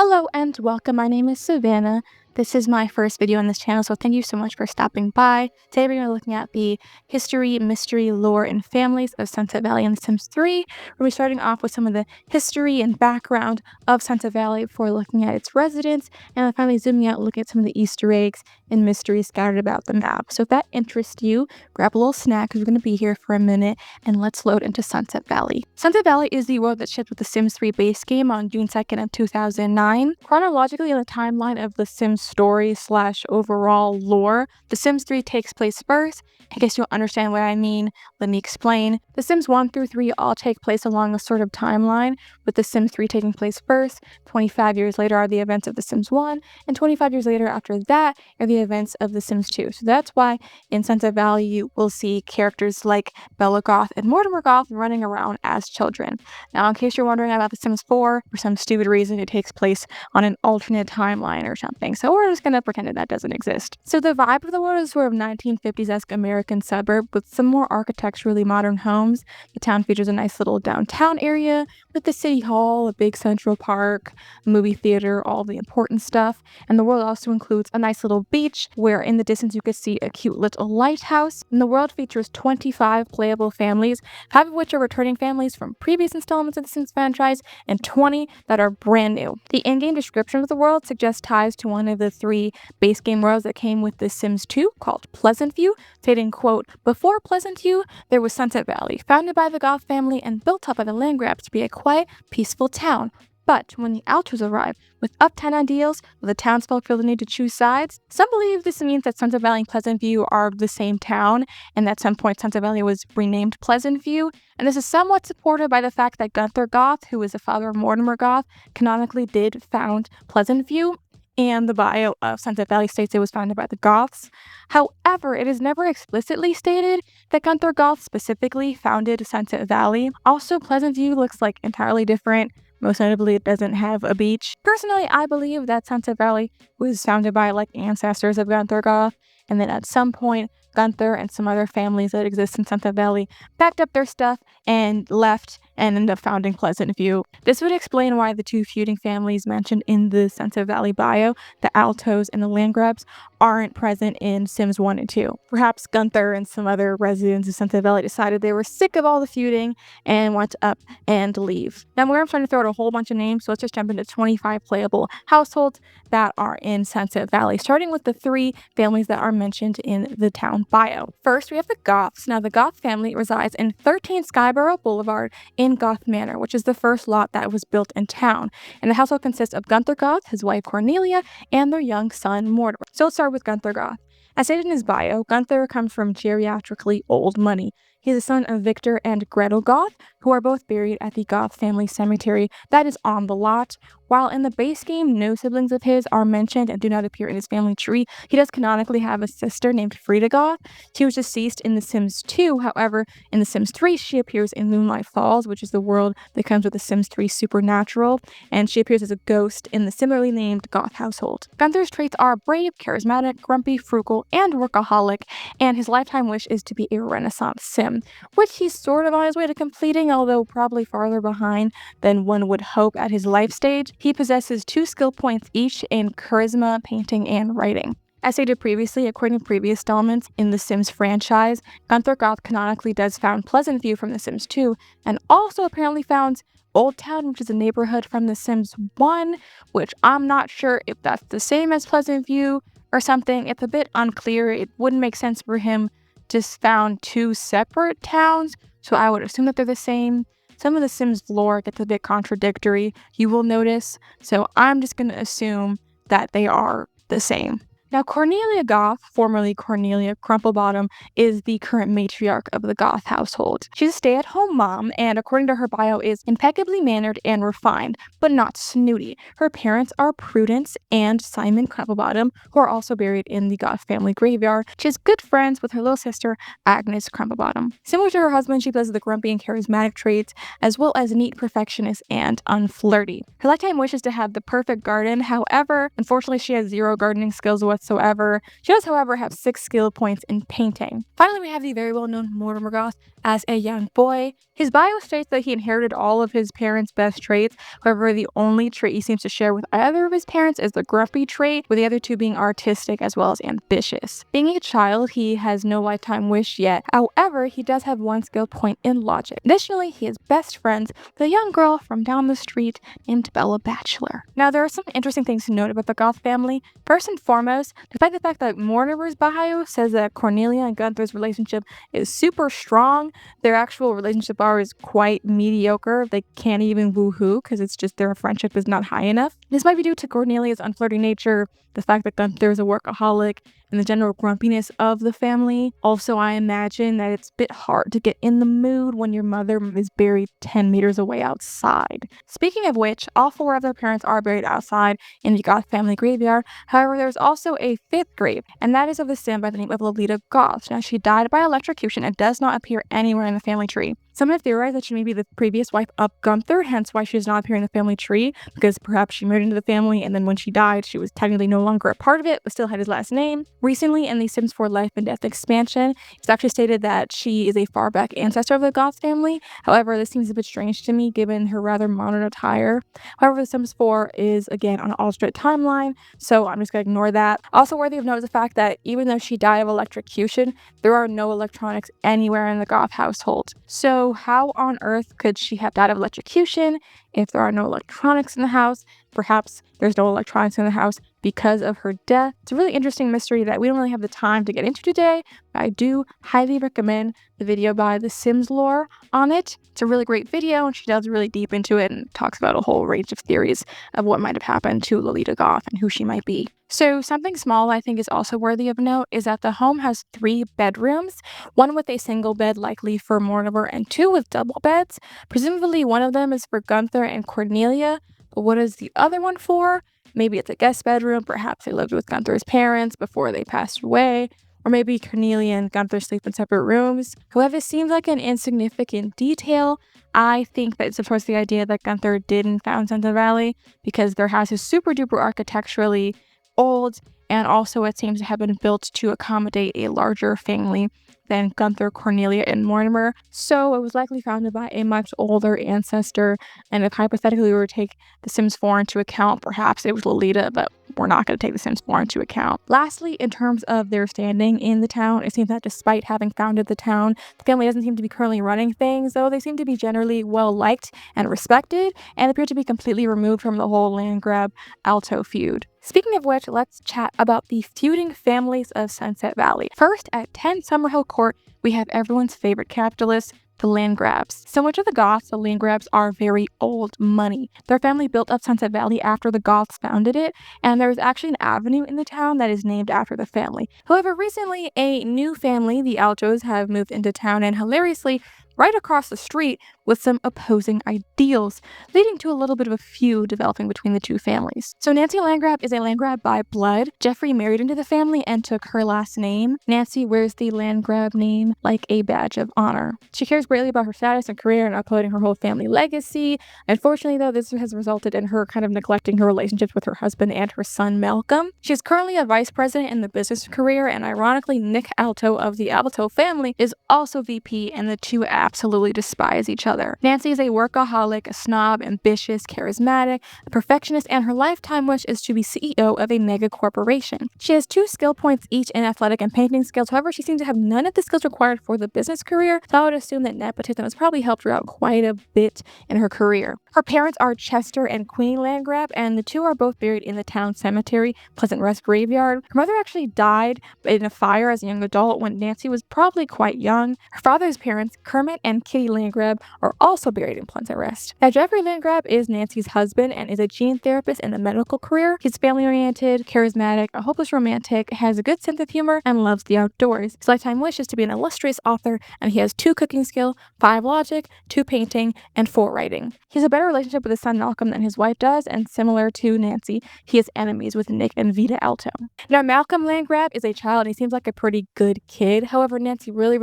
Hello and welcome. My name is Savannah. This is my first video on this channel, so thank you so much for stopping by. Today we're going to be looking at the history, mystery, lore, and families of Sunset Valley in The Sims 3. We'll be starting off with some of the history and background of Sunset Valley before looking at its residents, and then finally zooming out, looking at some of the Easter eggs and mysteries scattered about the map. So if that interests you, grab a little snack because we're going to be here for a minute, and let's load into Sunset Valley. Sunset Valley is the world that shipped with the Sims 3 base game on June 2nd of 2009. Chronologically, in the timeline of the Sims story / overall lore, The Sims 3 takes place first. In case you don't understand what I mean, let me explain. The Sims 1 through 3 all take place along a sort of timeline, with The Sims 3 taking place first. 25 years later are the events of The Sims 1, and 25 years later after that are the events of The Sims 2. So that's why in Sunset Valley you will see characters like Bella Goth and Mortimer Goth running around as children. Now, in case you're wondering about The Sims 4, for some stupid reason it takes place on an alternate timeline or something. So we're just gonna pretend that doesn't exist. So the vibe of the world is sort of 1950s-esque American suburb with some more architecturally modern homes. The town features a nice little downtown area with the city hall, a big central park, movie theater, all the important stuff. And the world also includes a nice little beach where in the distance you could see a cute little lighthouse. And the world features 25 playable families, 5 of which are returning families from previous installments of the Sims franchise, and 20 that are brand new. The in-game description of the world suggests ties to one of the 3 base game worlds that came with The Sims 2 called Pleasant View, stating, quote, "Before Pleasant View, there was Sunset Valley, founded by the Goth family and built up by the Landgraab to be a quiet, peaceful town. But when the Altos arrived with uptown ideals, the townsfolk feel the need to choose sides. Some believe this means that Sunset Valley and Pleasant View are the same town, and at some point Sunset Valley was renamed Pleasant View. And this is somewhat supported by the fact that Gunther Goth, who is the father of Mortimer Goth, canonically did found Pleasant View, and the bio of Sunset Valley states it was founded by the Goths. However, it is never explicitly stated that Gunther Goth specifically founded Sunset Valley. Also, Pleasant View looks like entirely different. Most notably, it doesn't have a beach. Personally, I believe that Sunset Valley was founded by like ancestors of Gunther Goth, and then at some point, Gunther and some other families that exist in Sunset Valley packed up their stuff and left and ended up founding Pleasant View. This would explain why the 2 feuding families mentioned in the Sunset Valley bio, the Altos and the Landgraabs, aren't present in Sims 1 and 2. Perhaps Gunther and some other residents of Sunset Valley decided they were sick of all the feuding and want to up and leave. Now, I'm trying to throw out a whole bunch of names, so let's just jump into 25 playable households that are in Sunset Valley, starting with the 3 families that are mentioned in the town bio. First, we have the Goths. Now, the Goth family resides in 13 Skyborough Boulevard in Goth Manor, which is the first lot that was built in town. And the household consists of Gunther Goth, his wife Cornelia, and their young son Mortimer. So let's start with Gunther Goth. As stated in his bio, Gunther comes from geriatrically old money. He is the son of Victor and Gretel Goth, who are both buried at the Goth family cemetery that is on the lot. While in the base game, no siblings of his are mentioned and do not appear in his family tree, he does canonically have a sister named Frida Goth. She was deceased in The Sims 2, however, in The Sims 3, she appears in Moonlight Falls, which is the world that comes with The Sims 3 Supernatural, and she appears as a ghost in the similarly named Goth household. Gunther's traits are brave, charismatic, grumpy, frugal, and workaholic, and his lifetime wish is to be a Renaissance Sim, which he's sort of on his way to completing, although probably farther behind than one would hope at his life stage. He possesses 2 skill points each in charisma, painting, and writing. As stated previously, according to previous installments in the Sims franchise, Gunther Goth canonically does found Pleasant View from The Sims 2, and also apparently founds Old Town, which is a neighborhood from The Sims 1, which I'm not sure if that's the same as Pleasant View or something. It's a bit unclear. It wouldn't make sense for him to found 2 separate towns, so I would assume that they're the same. Some of the Sims lore gets a bit contradictory, you will notice, so I'm just going to assume that they are the same. Now, Cornelia Goth, formerly Cornelia Crumplebottom, is the current matriarch of the Goth household. She's a stay-at-home mom, and according to her bio, is impeccably mannered and refined, but not snooty. Her parents are Prudence and Simon Crumplebottom, who are also buried in the Goth family graveyard. She has good friends with her little sister, Agnes Crumplebottom. Similar to her husband, she possesses the grumpy and charismatic traits, as well as neat, perfectionist, and unflirty. Her lifetime wish is to have the perfect garden. However, unfortunately, she has 0 gardening skills whatsoever. She does, however, have 6 skill points in painting. Finally, we have the very well-known Mortimer Goth as a young boy. His bio states that he inherited all of his parents' best traits. However, the only trait he seems to share with either of his parents is the grumpy trait, with the other two being artistic as well as ambitious. Being a child, he has no lifetime wish yet. However, he does have one skill point in logic. Additionally, he is best friends with a young girl from down the street named Bella Bachelor. Now, there are some interesting things to note about the Goth family. First and foremost, despite the fact that Mortimer's bio says that Cornelia and Gunther's relationship is super strong, their actual relationship bar is quite mediocre. They can't even woohoo because it's just their friendship is not high enough. This might be due to Cornelia's unflirty nature, the fact that Gunther is a workaholic, and the general grumpiness of the family. Also, I imagine that it's a bit hard to get in the mood when your mother is buried 10 meters away outside. Speaking of which, all four of their parents are buried outside in the Goth family graveyard. However, there's also a fifth grave, and that is of a sim by the name of Lolita Goth. Now, she died by electrocution and does not appear anywhere in the family tree. Some have theorized that she may be the previous wife of Gunther, hence why she does not appear in the family tree, because perhaps she married into the family and then when she died, she was technically no longer a part of it, but still had his last name. Recently, in the Sims 4 Life and Death expansion, it's actually stated that she is a far back ancestor of the Goth family. However, this seems a bit strange to me given her rather modern attire. However, The Sims 4 is, again, on an alternate timeline, so I'm just going to ignore that. Also worthy of note is the fact that even though she died of electrocution, there are no electronics anywhere in the Goth household. So how on earth could she have died of electrocution if there are no electronics in the house? Perhaps there's no electronics in the house because of her death. It's a really interesting mystery that we don't really have the time to get into today, but I do highly recommend the video by The Sims Lore on it. It's a really great video, and she delves really deep into it and talks about a whole range of theories of what might have happened to Lolita Goth and who she might be. So something small I think is also worthy of note is that the home has 3 bedrooms, one with a single bed likely for Mortimer and 2 with double beds. Presumably one of them is for Gunther and Cornelia, but what is the other one for? Maybe it's a guest bedroom, perhaps they lived with Gunther's parents before they passed away, or maybe Cornelia and Gunther sleep in separate rooms. However, it seems like an insignificant detail. I think that it supports the idea that Gunther didn't found Central Valley because their house is super duper architecturally old, and also it seems to have been built to accommodate a larger family than Gunther, Cornelia, and Mortimer, so it was likely founded by a much older ancestor, and if hypothetically we were to take The Sims 4 into account, perhaps it was Lolita, but we're not going to take The Sims 4 into account. Lastly, in terms of their standing in the town, it seems that despite having founded the town, the family doesn't seem to be currently running things, though they seem to be generally well liked and respected, and appear to be completely removed from the whole Landgraab Alto feud. Speaking of which, let's chat about the feuding families of Sunset Valley. First, at 10 Summerhill Court, we have everyone's favorite capitalist, the Landgraabs. Similar to the Goths, the Landgraabs are very old money. Their family built up Sunset Valley after the Goths founded it, and there's actually an avenue in the town that is named after the family. However, recently, a new family, the Altos, have moved into town, and hilariously, right across the street with some opposing ideals, leading to a little bit of a feud developing between the two families. So Nancy Landgraab is a Landgraab by blood. Jeffrey married into the family and took her last name. Nancy wears the Landgraab name like a badge of honor. She cares greatly about her status and career and upholding her whole family legacy. Unfortunately, though, this has resulted in her kind of neglecting her relationships with her husband and her son Malcolm. She is currently a vice president in the business career, and ironically, Nick Alto of the Alto family is also VP, and the two absolutely despise each other. Nancy is a workaholic, a snob, ambitious, charismatic, a perfectionist, and her lifetime wish is to be CEO of a mega corporation. She has 2 skill points each in athletic and painting skills. However, she seems to have none of the skills required for the business career, so I would assume that nepotism has probably helped her out quite a bit in her career. Her parents are Chester and Queen Landgraab, and the two are both buried in the town cemetery, Pleasant Rest Graveyard. Her mother actually died in a fire as a young adult when Nancy was probably quite young. Her father's parents, Kermit and Kitty Landgraab, are also buried in Pleasant Rest. Now, Jeffrey Landgraab is Nancy's husband and is a gene therapist in the medical career. He's family-oriented, charismatic, a hopeless romantic, has a good sense of humor, and loves the outdoors. His lifetime wish is to be an illustrious author, and he has 2 cooking skill, 5 logic, 2 painting, and 4 writing. He has a better relationship with his son Malcolm than his wife does, and similar to Nancy, he has enemies with Nick and Vita Alto. Now, Malcolm Landgraab is a child, and he seems like a pretty good kid. However, Nancy really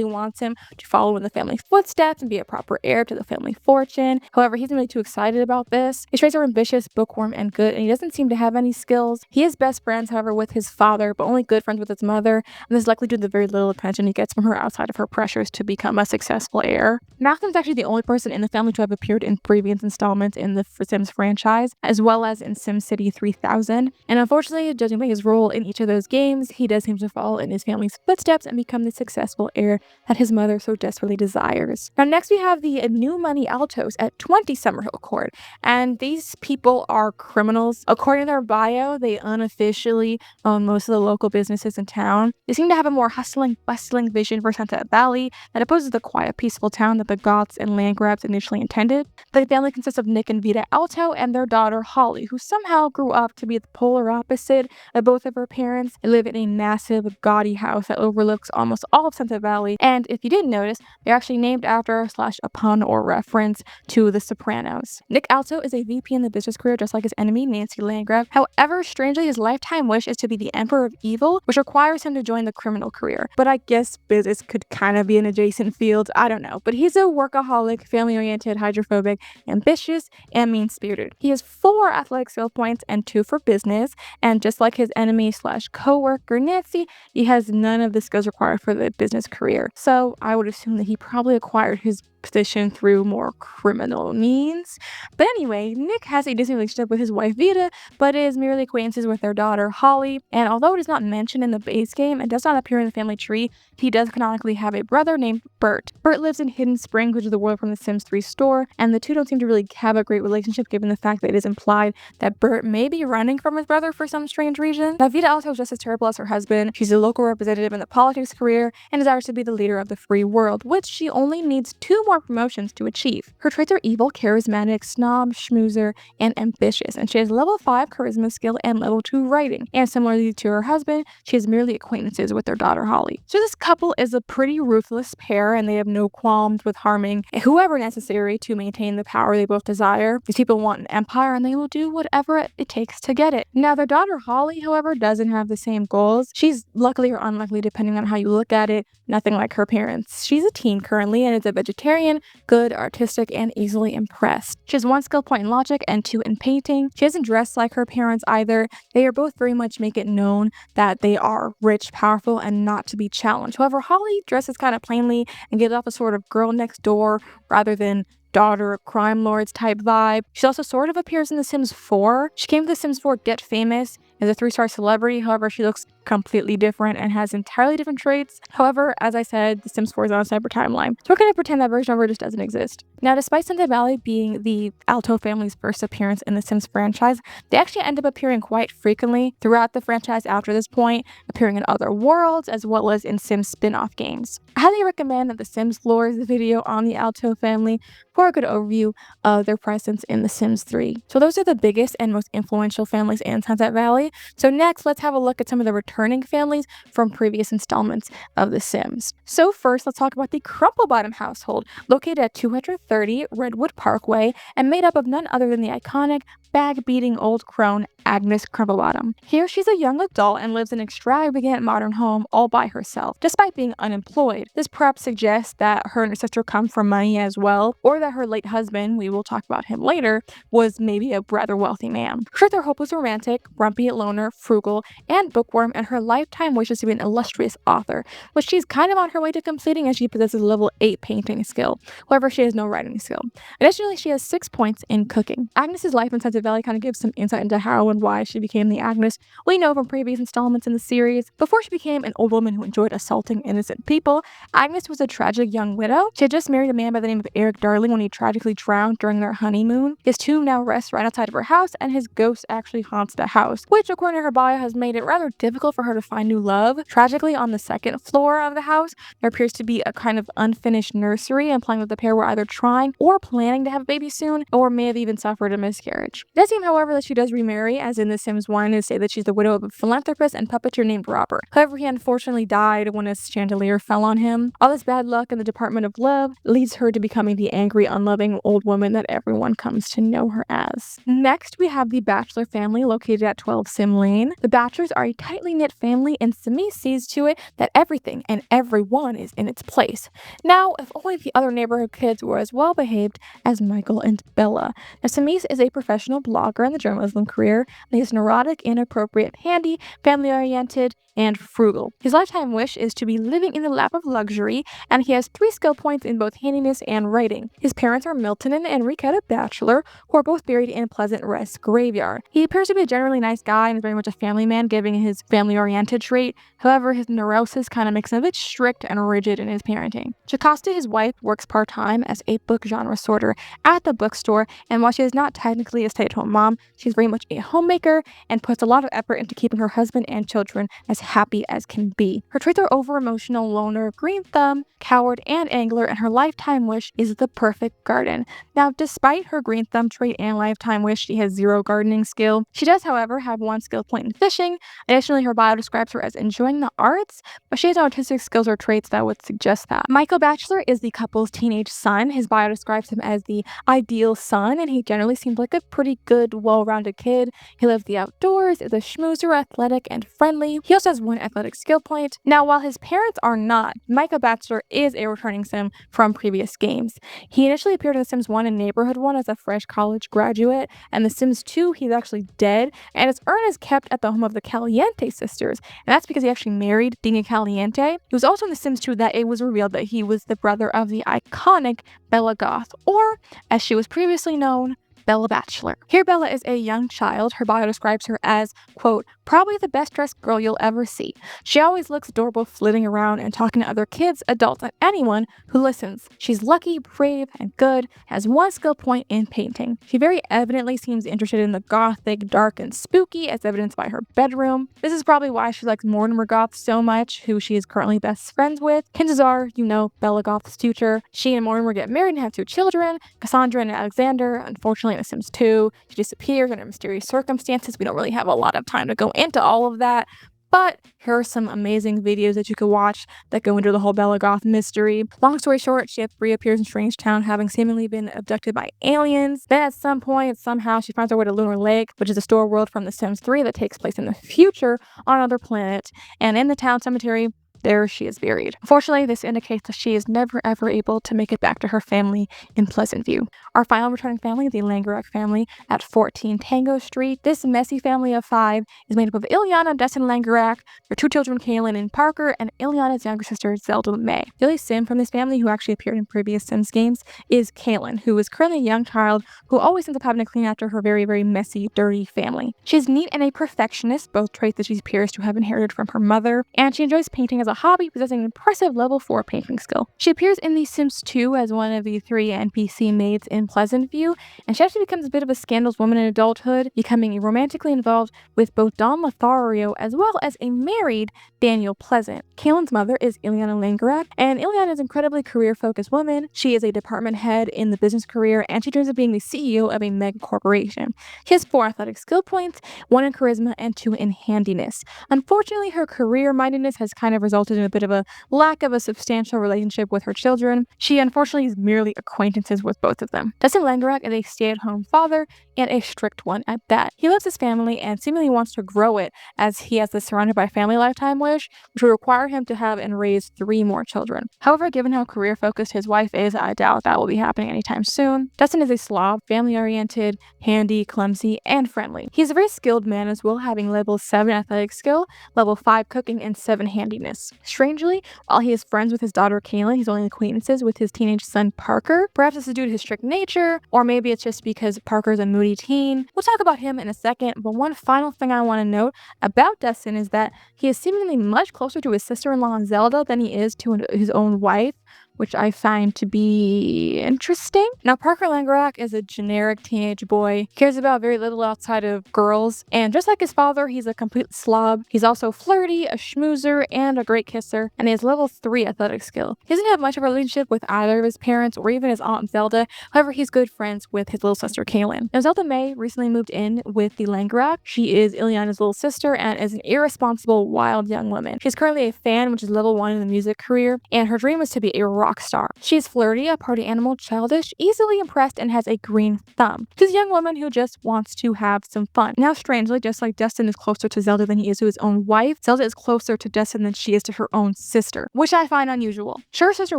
wants him to follow follow in the family's footsteps and be a proper heir to the family fortune. However, he's not really too excited about this. His traits are ambitious, bookworm, and good, and he doesn't seem to have any skills. He is best friends, however, with his father, but only good friends with his mother, and this is likely due to the very little attention he gets from her outside of her pressures to become a successful heir. Malcolm's actually the only person in the family to have appeared in previous installments in the Sims franchise, as well as in SimCity 3000, and unfortunately, judging by his role in each of those games, he does seem to follow in his family's footsteps and become the successful heir that his mother so desperately desires. Now next we have the new money Altos at 20 Summerhill Court, and these people are criminals. According to their bio, they unofficially own most of the local businesses in town. They seem to have a more hustling, bustling vision for Sunset Valley that opposes the quiet, peaceful town that the Goths and Landgraabs initially intended. The family consists of Nick and Vita Alto and their daughter Holly, who somehow grew up to be the polar opposite of both of her parents. They live in a massive, gaudy house that overlooks almost all of Sunset Valley, and if you didn't notice, they're actually named after / a pun or reference to The Sopranos. Nick Alto is a VP in the business career just like his enemy, Nancy Landgraab. However, strangely, his lifetime wish is to be the Emperor of Evil, which requires him to join the criminal career. But I guess business could kind of be an adjacent field, I don't know. But he's a workaholic, family-oriented, hydrophobic, ambitious, and mean-spirited. He has 4 athletic skill points and 2 for business, and just like his enemy / co-worker Nancy, he has none of the skills required for the business career. So I would assume that he probably acquired his position through more criminal means. But anyway, Nick has a distant relationship with his wife Vita, but is merely acquaintances with their daughter Holly, and although it is not mentioned in the base game and does not appear in the family tree, he does canonically have a brother named Bert. Bert lives in Hidden Springs, which is the world from the Sims 3 store, and the two don't seem to really have a great relationship given the fact that it is implied that Bert may be running from his brother for some strange reason. Now Vita Alto is just as terrible as her husband. She's a local representative in the politics career and desires to be the leader of the free world, which she only needs 2 more promotions to achieve. Her traits are evil, charismatic, snob, schmoozer, and ambitious, and she has level 5 charisma skill and level 2 writing. And similarly to her husband, she has merely acquaintances with their daughter Holly. So this couple is a pretty ruthless pair, and they have no qualms with harming whoever necessary to maintain the power they both desire. These people want an empire, and they will do whatever it takes to get it. Now their daughter Holly, however, doesn't have the same goals. She's luckily or unluckily, depending on how you look at it, nothing like her parents. She's a teen currently and is a vegetarian, good, artistic, and easily impressed. She has 1 skill point in logic and 2 in painting. She doesn't dress like her parents either. They are both very much make it known that they are rich, powerful, and not to be challenged. However, Holly dresses kind of plainly and gives off a sort of girl next door rather than daughter of crime lords type vibe. She also sort of appears in The Sims 4. She came to The Sims 4 Get Famous as a 3-star celebrity. However, she looks completely different and has entirely different traits. However, as I said, The Sims 4 is on a separate timeline, so we're going to pretend that version of her just doesn't exist. Now, despite Sunset Valley being the Alto family's first appearance in the Sims franchise, they actually end up appearing quite frequently throughout the franchise after this point, appearing in other worlds as well as in Sims spin-off games. I highly recommend that The Sims Lore is the video on the Alto family for a good overview of their presence in The Sims 3. So those are the biggest and most influential families in Sunset Valley. So next, let's have a look at some of the returning families from previous installments of The Sims. So first, let's talk about the Crumplebottom household, located at 230 Redwood Parkway and made up of none other than the iconic bag-beating old crone Agnes Crumplebottom. Here, she's a young adult and lives in an extravagant modern home all by herself, despite being unemployed. This perhaps suggests that her and her sister come from money as well, or that her late husband, we will talk about him later, was maybe a rather wealthy man. Her traits are hopeless romantic, grumpy loner, frugal, and bookworm, and her lifetime wishes to be an illustrious author, which she's kind of on her way to completing as she possesses a level 8 painting skill. However, she has no writing skill. Additionally, she has 6 points in cooking. Agnes's life in Sunset Valley kind of gives some insight into how and why she became the Agnes we know from previous installments in the series. Before she became an old woman who enjoyed assaulting innocent people, Agnes was a tragic young widow. She had just married a man by the name of Eric Darling when he tragically drowned during their honeymoon. His tomb now rests right outside of her house, and his ghost actually haunts the house, which according to her bio has made it rather difficult for her to find new love. Tragically, on the 2nd floor of the house, there appears to be a kind of unfinished nursery, implying that the pair were either trying or planning to have a baby soon, or may have even suffered a miscarriage. It does seem, however, that she does remarry, as in The Sims 1 is say that she's the widow of a philanthropist and puppeteer named Robert. However, he unfortunately died when a chandelier fell on him. All this bad luck in the Department of Love leads her to becoming the angry, unloving old woman that everyone comes to know her as. Next, we have the Bachelor family located at 12 Sim Lane. The Bachelors are a tightly knit family, and Simi sees to it that everything and everyone is in its place. Now, if only the other neighborhood kids were as well behaved as Michael and Bella. Now, Samis is a professional blogger in the journalism career, and he's neurotic, inappropriate, handy, family-oriented, and frugal. His lifetime wish is to be living in the lap of luxury, and he has 3 skill points in both handiness and writing. His parents are Milton and Enriqueta Bachelor, who are both buried in Pleasant Rest Graveyard. He appears to be a generally nice guy and is very much a family man, giving his family-oriented trait. However, his neurosis kind of makes him a bit strict and rigid in his parenting. Jocasta, his wife, works part-time as a book genre sorter at the bookstore, and while she is not technically a stay-at-home mom, she's very much a homemaker and puts a lot of effort into keeping her husband and children as happy as can be. Her traits are over-emotional, loner, green thumb, coward, and angler, and her lifetime wish is the perfect garden. Now, despite her green thumb trait and lifetime wish, she has 0 gardening skill. She does, however, have 1 skill point in fishing. Additionally, her bio describes her as enjoying the arts, but she has no artistic skills or traits that would suggest that. Michael Bachelor is the couple's teenage son. His bio describes him as the ideal son, and he generally seems like a pretty good, well-rounded kid. He loves the outdoors, is a schmoozer, athletic, and friendly. He also has 1 athletic skill point. Now, while his parents are not, Michael Bachelor is a returning sim from previous games. He initially appeared in The Sims 1 and Neighborhood 1 as a fresh college graduate, and The Sims 2 he's actually dead, and his urn is kept at the home of the Caliente sisters, and that's because he actually married Dina Caliente. He was also in The Sims 2 that it was revealed that he was the brother of the iconic Bella Goth, or as she was previously known, Bella Bachelor. Here, Bella is a young child. Her bio describes her as, quote, probably the best dressed girl you'll ever see. She always looks adorable flitting around and talking to other kids, adults, and anyone who listens. She's lucky, brave, and good, has 1 skill point in painting. She very evidently seems interested in the gothic, dark, and spooky, as evidenced by her bedroom. This is probably why she likes Mortimer Goth so much, who she is currently best friends with. Chances are, you know, Bella Goth's future. She and Mortimer get married and have 2 children, Cassandra and Alexander. Unfortunately, in The Sims 2, she disappears under mysterious circumstances. We don't really have a lot of time to go into all of that, but here are some amazing videos that you could watch that go into the whole Bella Goth mystery. Long story short, she reappears in Strange Town, having seemingly been abducted by aliens. Then at some point, somehow, she finds her way to Lunar Lake, which is a store world from The Sims 3 that takes place in the future on another planet. And in the town cemetery, there she is buried. Unfortunately, this indicates that she is never ever able to make it back to her family in Pleasant View. Our final returning family, the Landgraab family at 14 Tango Street. This messy family of 5 is made up of Ileana, Destin Landgraab, their 2 children, Kaylin and Parker, and Ileana's younger sister, Zelda May. The only Sim from this family who actually appeared in previous Sims games is Kaylin, who is currently a young child who always ends up having to clean after her very, very messy, dirty family. She's neat and a perfectionist, both traits that she appears to have inherited from her mother, and she enjoys painting as a hobby, possessing an impressive level 4 painting skill. She appears in The Sims 2 as one of the 3 NPC maids in Pleasant View, and she actually becomes a bit of a scandalous woman in adulthood, becoming romantically involved with both Don Lothario as well as a married Daniel Pleasant. Kaylin's mother is Ileana Landgraab, and Ileana is an incredibly career-focused woman. She is a department head in the business career, and she dreams of being the CEO of a mega corporation. She has 4 athletic skill points, 1 in charisma, and 2 in handiness. Unfortunately, her career-mindedness has kind of resulted in a bit of a lack of a substantial relationship with her children. She unfortunately is merely acquaintances with both of them. Dustin Landgraab is a stay-at-home father, and a strict one at that. He loves his family and seemingly wants to grow it, as he has the surrounded by family lifetime wish, which would require him to have and raise 3 more children. However, given how career-focused his wife is, I doubt that will be happening anytime soon. Dustin is a slob, family-oriented, handy, clumsy, and friendly. He's a very skilled man as well, having level 7 athletic skill, level 5 cooking, and 7 handiness. Strangely, while he is friends with his daughter Kaylin, he's only acquaintances with his teenage son Parker. Perhaps this is due to his strict nature, or maybe it's just because Parker's a moody teen. We'll talk about him in a second, but one final thing I want to note about Dustin is that he is seemingly much closer to his sister-in-law Zelda than he is to his own wife. which I find to be interesting. Now, Parker Landgraab is a generic teenage boy, cares about very little outside of girls, and just like his father, he's a complete slob. He's also flirty, a schmoozer, and a great kisser, and he has level 3 athletic skill. He doesn't have much of a relationship with either of his parents or even his aunt Zelda. However, he's good friends with his little sister Kaylin. Now, Zelda May recently moved in with the Landgraab. She is Ileana's little sister and is an irresponsible, wild young woman. She's currently a fan, which is level 1 in the music career, and her dream is to be a rock star. She's flirty, a party animal, childish, easily impressed, and has a green thumb. She's a young woman who just wants to have some fun. Now, strangely, just like Destin is closer to Zelda than he is to his own wife, Zelda is closer to Destin than she is to her own sister, which I find unusual. Sure, her sister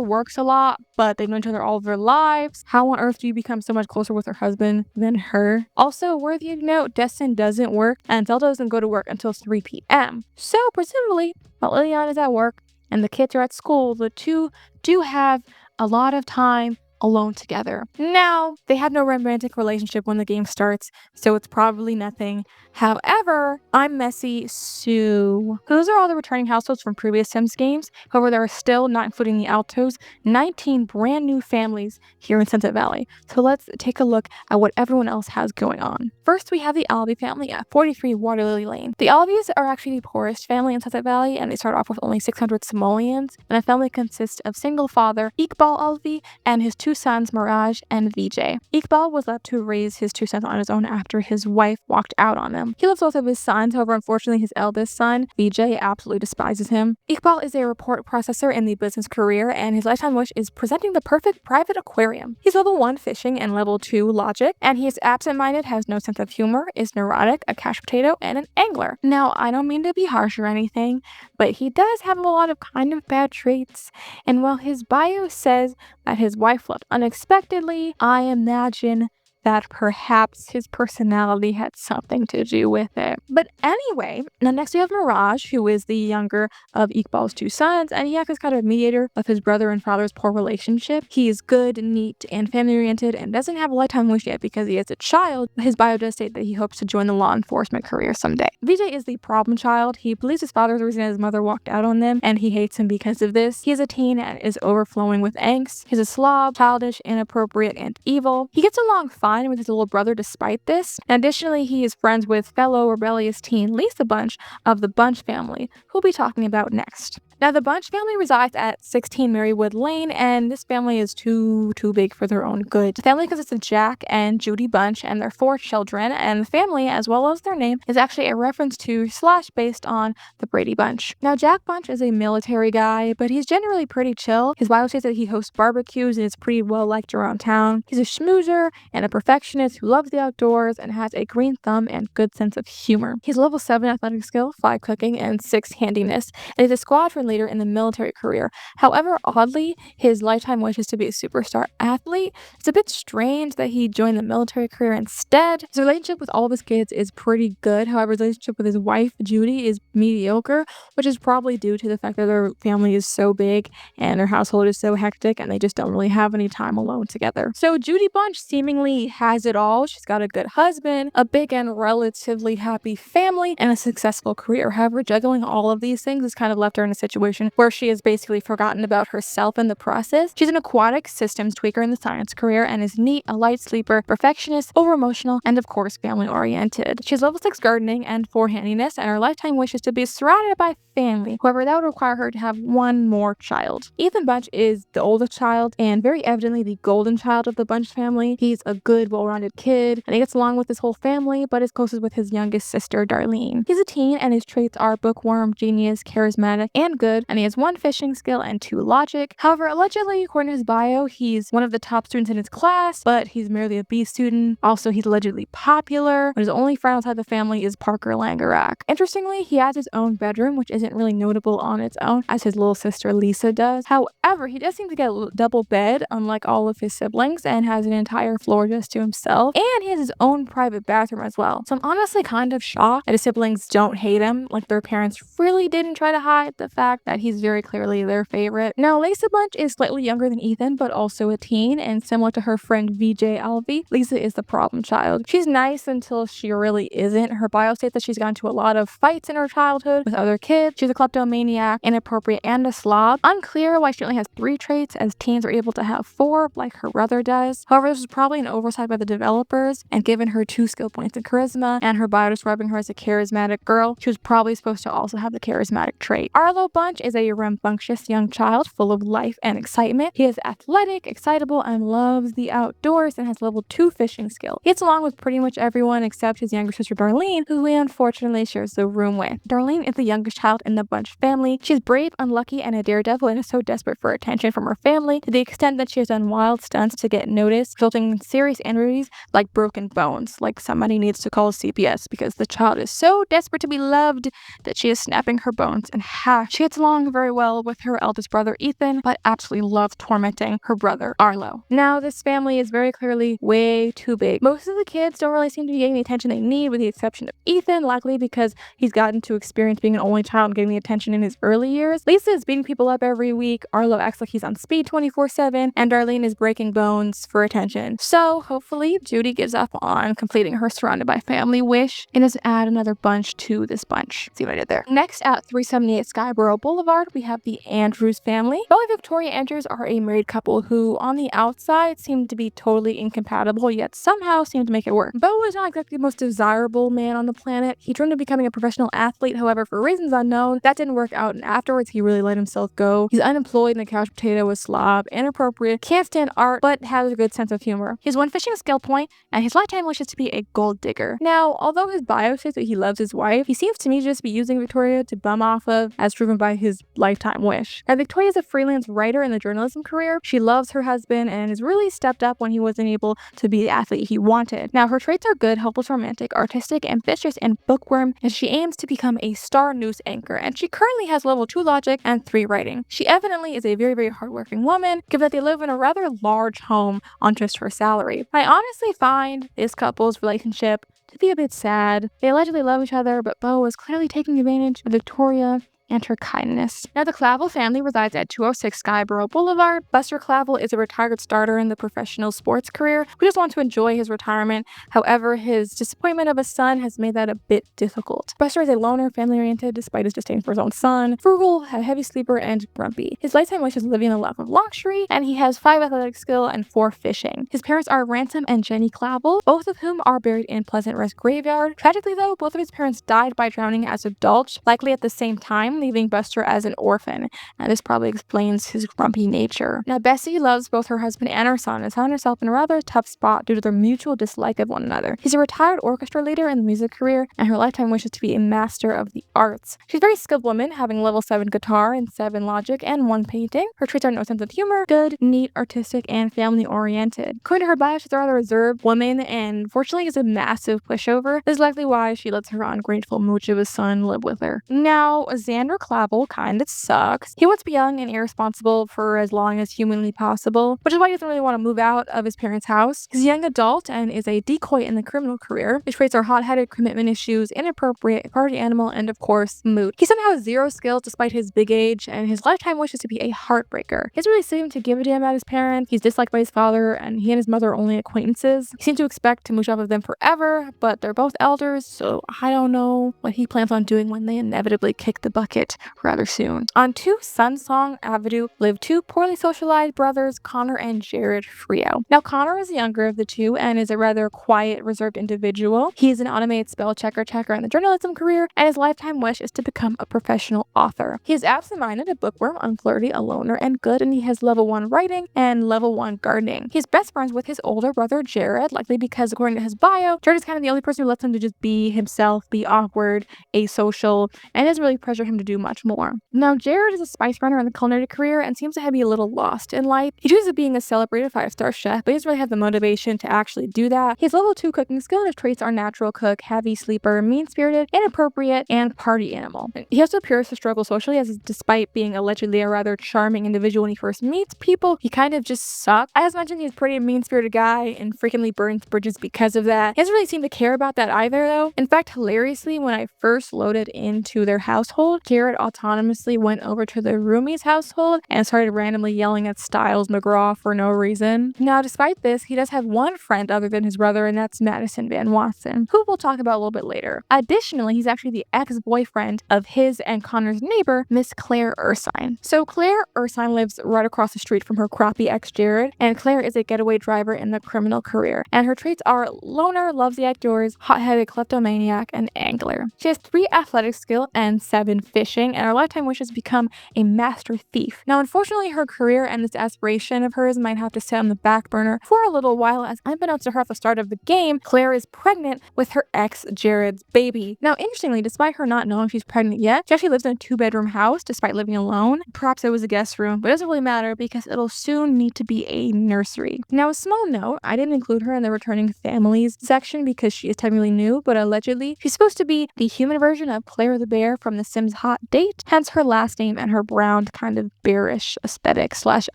works a lot, but they've known each other all of their lives. How on earth do you become so much closer with her husband than her? Also, worthy of note, Destin doesn't work, and Zelda doesn't go to work until 3 p.m. So, presumably, while Ileana is at work and the kids are at school, the two do have a lot of time alone together. Now, they have no romantic relationship when the game starts, so it's probably nothing. However, I'm Messy Sue. Those are all the returning households from previous Sims games. However, there are still, not including the Altos, 19 brand new families here in Sunset Valley. So let's take a look at what everyone else has going on. First, we have the Albee family at 43 Water Lily Lane. The Albees are actually the poorest family in Sunset Valley, and they start off with only 600 simoleons, and the family consists of single father Iqbal Albee and his 2 sons Mirage and Vijay. Iqbal was left to raise his 2 sons on his own after his wife walked out on him. He loves both of his sons, however, unfortunately, his eldest son, Vijay, absolutely despises him. Iqbal is a report processor in the business career, and his lifetime wish is presenting the perfect private aquarium. He's level 1 fishing and level 2 logic, and he is absent-minded, has no sense of humor, is neurotic, a couch potato, and an angler. Now, I don't mean to be harsh or anything, but he does have a lot of kind of bad traits, and while his bio says that his wife left unexpectedly, I imagine that perhaps his personality had something to do with it. But anyway, now next we have Mirage, who is the younger of Iqbal's 2 sons, and he acts as kind of a mediator of his brother and father's poor relationship. He is good, neat, and family-oriented, and doesn't have a lifetime wish yet because he is a child. His bio does state that he hopes to join the law enforcement career someday. Vijay is the problem child. He believes his father is the reason his mother walked out on them, and he hates him because of this. He is a teen and is overflowing with angst. He's a slob, childish, inappropriate, and evil. He gets along fine with his little brother despite this. And additionally, he is friends with fellow rebellious teen Lisa Bunch of the Bunch family, who we'll be talking about next. Now, the Bunch family resides at 16 Marywood Lane, and this family is too big for their own good. The family consists of Jack and Judy Bunch and their 4 children, and the family, as well as their name, is actually a reference to / based on the Brady Bunch. Now, Jack Bunch is a military guy, but he's generally pretty chill. His bio says that he hosts barbecues and is pretty well liked around town. He's a schmoozer and a perfectionist who loves the outdoors and has a green thumb and good sense of humor. He's level 7 athletic skill, 5 cooking, and 6 handiness, and he's a squadron leader in the military career. However, oddly, his lifetime wish is to be a superstar athlete. It's a bit strange that he joined the military career instead. His relationship with all of his kids is pretty good. However, his relationship with his wife, Judy, is mediocre, which is probably due to the fact that their family is so big and their household is so hectic and they just don't really have any time alone together. So Judy Bunch seemingly has it all. She's got a good husband, a big and relatively happy family, and a successful career. However, juggling all of these things has kind of left her in a situation where she has basically forgotten about herself in the process. She's an aquatic systems tweaker in the science career and is neat, a light sleeper, perfectionist, over-emotional, and of course family-oriented. She has level 6 gardening and 4 handiness, and her lifetime wish is to be surrounded by family. However, that would require her to have 1 more child. Ethan Bunch is the oldest child and very evidently the golden child of the Bunch family. He's a good, well-rounded kid, and he gets along with his whole family, but is closest with his youngest sister, Darlene. He's a teen, and his traits are bookworm, genius, charismatic, and good, and he has 1 fishing skill and 2 logic. However, allegedly, according to his bio, he's one of the top students in his class, but he's merely a B student. Also, he's allegedly popular, but his only friend outside the family is Parker Landgraab. Interestingly, he has his own bedroom, which isn't really notable on its own, as his little sister Lisa does. However, he does seem to get a double bed, unlike all of his siblings, and has an entire floor just to himself, and he has his own private bathroom as well. So I'm honestly kind of shocked that his siblings don't hate him, like their parents really didn't try to hide the fact fact that he's very clearly their favorite. Now, Lisa Bunch is slightly younger than Ethan, but also a teen, and similar to her friend VJ Alvey, Lisa is the problem child. She's nice until she really isn't. Her bio states that she's gotten into a lot of fights in her childhood with other kids. She's a kleptomaniac, inappropriate, and a slob. Unclear why she only has 3 traits, as teens are able to have 4, like her brother does. However, this was probably an oversight by the developers, and given her 2 skill points in charisma and her bio describing her as a charismatic girl, she was probably supposed to also have the charismatic trait. Arlo Bunch is a rambunctious young child full of life and excitement. He is athletic, excitable, and loves the outdoors and has level 2 fishing skill. He gets along with pretty much everyone except his younger sister Darlene, who he unfortunately shares the room with. Darlene is the youngest child in the Bunch family. She's brave, unlucky, and a daredevil, and is so desperate for attention from her family to the extent that she has done wild stunts to get noticed, resulting in serious injuries like broken bones. Like somebody needs to call CPS because the child is so desperate to be loved that she is snapping her bones in half. She gets along very well with her eldest brother Ethan, but absolutely loves tormenting her brother Arlo. Now, this family is very clearly way too big. Most of the kids don't really seem to be getting the attention they need, with the exception of Ethan, likely because he's gotten to experience being an only child and getting the attention in his early years. Lisa is beating people up every week, Arlo acts like he's on speed 24/7, and Darlene is breaking bones for attention. So hopefully Judy gives up on completing her surrounded by family wish and doesn't add another bunch to this bunch. See what I did there? Next, at 378 Skyborough Boulevard, we have the Andrews family. Bo and Victoria Andrews are a married couple who, on the outside, seem to be totally incompatible, yet somehow seem to make it work. Bo is not exactly the most desirable man on the planet. He dreamed of becoming a professional athlete, however, for reasons unknown, that didn't work out, and afterwards he really let himself go. He's unemployed and a couch potato, a slob, inappropriate, can't stand art, but has a good sense of humor. He has 1 fishing skill point, and his lifetime wish is to be a gold digger. Now, although his bio says that he loves his wife, he seems to me to just be using Victoria to bum off of, as proven by his lifetime wish. Now, Victoria is a freelance writer in the journalism career. She loves her husband and has really stepped up when he wasn't able to be the athlete he wanted. Now, her traits are good, helpless, romantic, artistic, ambitious, and bookworm, and she aims to become a star news anchor, and she currently has level 2 logic and 3 writing. She evidently is a very, very hardworking woman, given that they live in a rather large home on just her salary. I honestly find this couple's relationship to be a bit sad. They allegedly love each other, but Bo is clearly taking advantage of Victoria and her kindness. Now, the Clavel family resides at 206 Skyborough Boulevard. Buster Clavel is a retired starter in the professional sports career who just wants to enjoy his retirement. However, his disappointment of a son has made that a bit difficult. Buster is a loner, family-oriented, despite his disdain for his own son, frugal, a heavy sleeper, and grumpy. His lifetime wish is living a life of luxury, and he has 5 athletic skill and 4 fishing. His parents are Ransom and Jenny Clavel, both of whom are buried in Pleasant Rest Graveyard. Tragically, though, both of his parents died by drowning as adults, likely at the same time, leaving Buster as an orphan, and this probably explains his grumpy nature. Now, Bessie loves both her husband and her son, and has found herself in a rather tough spot due to their mutual dislike of one another. He's a retired orchestra leader in the music career, and her lifetime wish is to be a master of the arts. She's a very skilled woman, having level 7 guitar and 7 logic and 1 painting. Her traits are no sense of humor, good, neat, artistic, and family-oriented. According to her bio, she's a rather reserved woman, and fortunately is a massive pushover. This is likely why she lets her ungrateful mooch of his son live with her. Now, Xander Clavel kind of sucks. He wants to be young and irresponsible for as long as humanly possible, which is why he doesn't really want to move out of his parents' house. He's a young adult and is a decoy in the criminal career. His traits are hot-headed, commitment issues, inappropriate, party animal, and of course, mood. He somehow has 0 skills despite his big age, and his lifetime wish is to be a heartbreaker. He doesn't really seem to give a damn about his parents. He's disliked by his father, and he and his mother are only acquaintances. He seems to expect to mooch off of them forever, but they're both elders, so I don't know what he plans on doing when they inevitably kick the bucket rather soon. On 2 Sunsong Avenue live 2 poorly socialized brothers, Connor and Jared Frio. Now, Connor is the younger of the 2 and is a rather quiet, reserved individual. He's an automated spell checker in the journalism career, and his lifetime wish is to become a professional author. He is absent-minded, a bookworm, unflirty, a loner, and good, and he has level 1 writing and level 1 gardening. He's best friends with his older brother, Jared, likely because, according to his bio, Jared is kind of the only person who lets him to just be himself, be awkward, asocial, and doesn't really pressure him to do much more. Now, Jared is a spice runner in the culinary career and seems to be a little lost in life. He chooses being a celebrated 5-star chef, but he doesn't really have the motivation to actually do that. He has level 2 cooking skill, and his traits are natural cook, heavy sleeper, mean-spirited, inappropriate, and party animal. He also appears to struggle socially, as despite being allegedly a rather charming individual when he first meets people, he kind of just sucks. As mentioned, he's a pretty mean-spirited guy and frequently burns bridges because of that. He doesn't really seem to care about that either, though. In fact, hilariously, when I first loaded into their household, Jared autonomously went over to the roomie's household and started randomly yelling at Styles McGraw for no reason. Now, despite this, he does have one friend other than his brother, and that's Madison Van Watson, who we'll talk about a little bit later. Additionally, he's actually the ex-boyfriend of his and Connor's neighbor, Miss Claire Ursine. So Claire Ursine lives right across the street from her crappy ex Jared, and Claire is a getaway driver in the criminal career. And her traits are loner, loves the outdoors, hot-headed kleptomaniac, and angler. She has 3 athletic skill and 7 fishing, and her lifetime wish is to become a master thief. Now, unfortunately, her career and this aspiration of hers might have to sit on the back burner for a little while, as unbeknownst to her at the start of the game, Claire is pregnant with her ex Jared's baby. Now, interestingly, despite her not knowing she's pregnant yet, she actually lives in a 2-bedroom house despite living alone. Perhaps it was a guest room, but it doesn't really matter because it'll soon need to be a nursery. Now, a small note, I didn't include her in the returning families section because she is technically new, but allegedly she's supposed to be the human version of Claire the Bear from The Sims Hot Date, hence her last name and her brown kind of bearish aesthetic /